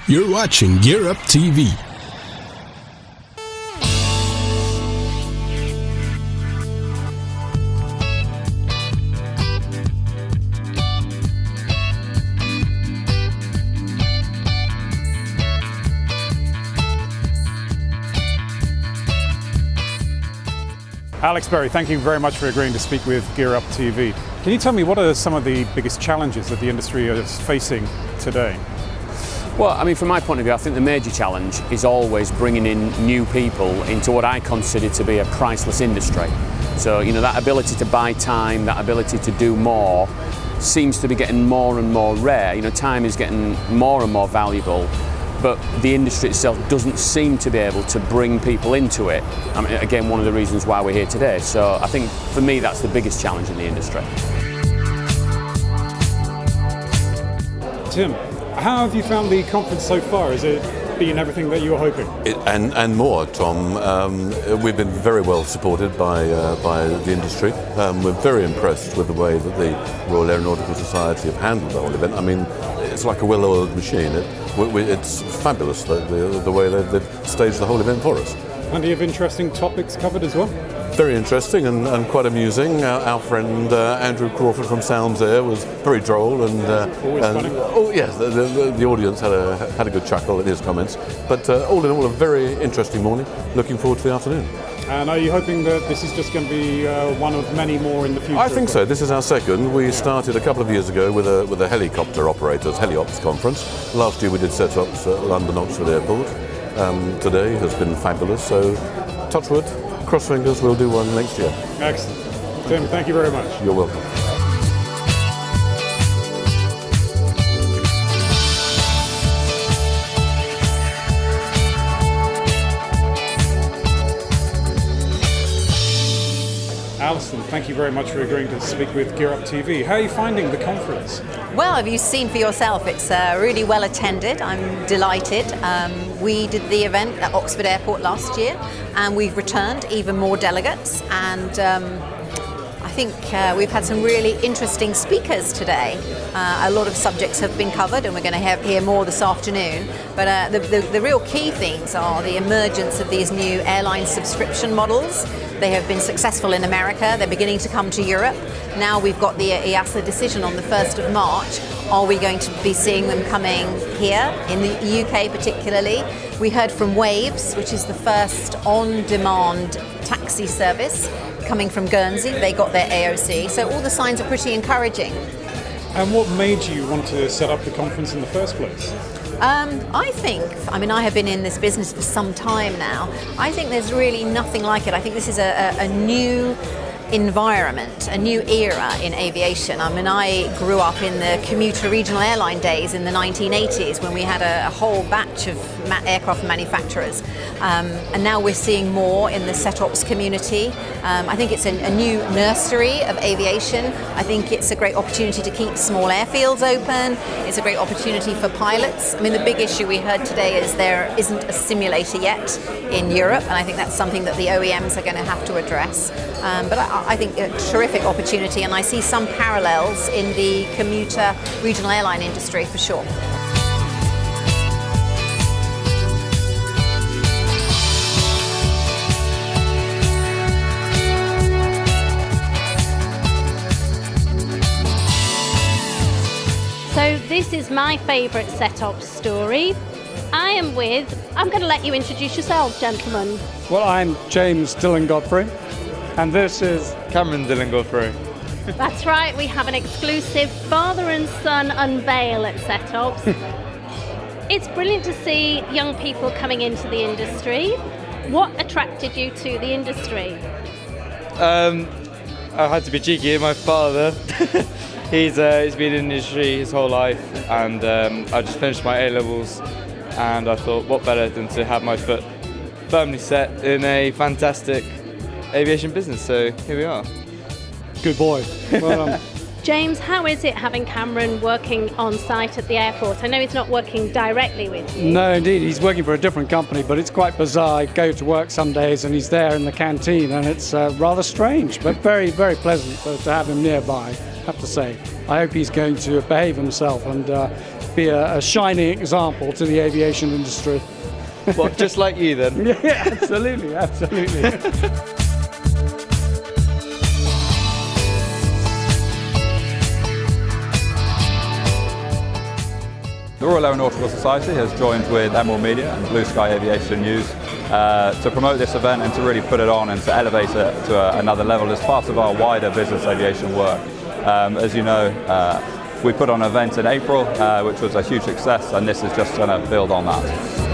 You're watching GearUp TV. Alex Berry, thank you very much for agreeing to speak with GearUp TV. Can you tell me what are some of the biggest challenges that the industry is facing today? Well, I mean, from my point of view, I think the major challenge is always bringing in new people into what I consider to be a priceless industry. So, you know, that ability to buy time, that ability to do more, seems to be getting more and more rare. You know, time is getting more and more valuable, but the industry itself doesn't seem to be able to bring people into it. I mean, again, one of the reasons why we're here today. So I think, for me, that's the biggest challenge in the industry. Tim, how have you found the conference so far? Has it been everything that you were hoping? And more, Tom. We've been very well supported by the industry. We're very impressed with the way that the Royal Aeronautical Society have handled the whole event. I mean, it's like a well-oiled machine. It's fabulous the way they've staged the whole event for us. Plenty of interesting topics covered as well. Very interesting and quite amusing. Our friend Andrew Crawford from Sounds Air was very droll and funny. Oh yes, the audience had a good chuckle at his comments. But all in all, a very interesting morning. Looking forward to the afternoon. And are you hoping that this is just going to be one of many more in the future? I think so. This is our second. We started a couple of years ago with a helicopter operators HeliOps conference. Last year we did SETOPS at London Oxford Airport. Today has been fabulous. So, touch wood, cross fingers, we'll do one next year. Excellent. Tim, thank you very much. You're welcome. Alison, thank you very much for agreeing to speak with GearUp TV. How are you finding the conference? Well, have you seen for yourself? It's really well attended. I'm delighted. We did the event at Oxford Airport last year, and we've returned even more delegates. And I think we've had some really interesting speakers today. A lot of subjects have been covered, and we're going to hear more this afternoon. But the real key things are the emergence of these new airline subscription models. They have been successful in America. They're beginning to come to Europe. Now we've got the EASA decision on the 1st of March. Are we going to be seeing them coming here, in the UK particularly? We heard from Waves, which is the first on-demand taxi service coming from Guernsey. They got their AOC. So all the signs are pretty encouraging. And what made you want to set up the conference in the first place? I mean, I have been in this business for some time now. I think there's really nothing like it. I think this is a new environment, a new era in aviation. I mean, I grew up in the commuter regional airline days in the 1980s when we had a whole batch of aircraft manufacturers. And now we're seeing more in the SETOPS community. I think it's a new nursery of aviation. I think it's a great opportunity to keep small airfields open. It's a great opportunity for pilots. I mean, the big issue we heard today is there isn't a simulator yet in Europe, and I think that's something that the OEMs are going to have to address. But I think a terrific opportunity, and I see some parallels in the commuter regional airline industry for sure. So this is my favourite SETOPS story. I'm going to let you introduce yourself, gentlemen. Well, I'm James Dillon Godfrey, and this is Cameron Dillon Godfrey. That's right, we have an exclusive father and son unveil at SETOPS. It's brilliant to see young people coming into the industry. What attracted you to the industry? I had to be cheeky. My father, he's been in the industry his whole life, and I just finished my A-levels, and I thought, what better than to have my foot firmly set in a fantastic aviation business. So here we are. good boy. Well done. James, how is it having Cameron working on site at the airport? I know he's not working directly with you. No, indeed, he's working for a different company, but it's quite bizarre. I go to work some days and he's there in the canteen, and it's rather strange, but very, very pleasant to have him nearby. have to say. I hope he's going to behave himself and be a shining example to the aviation industry. Well, just like you then. Yeah, absolutely, absolutely. The Royal Aeronautical Society has joined with Emerald Media and Blue Sky Aviation News to promote this event and to really put it on and to elevate it to another level as part of our wider business aviation work. As you know, we put on an event in April, which was a huge success, and this is just going to build on that.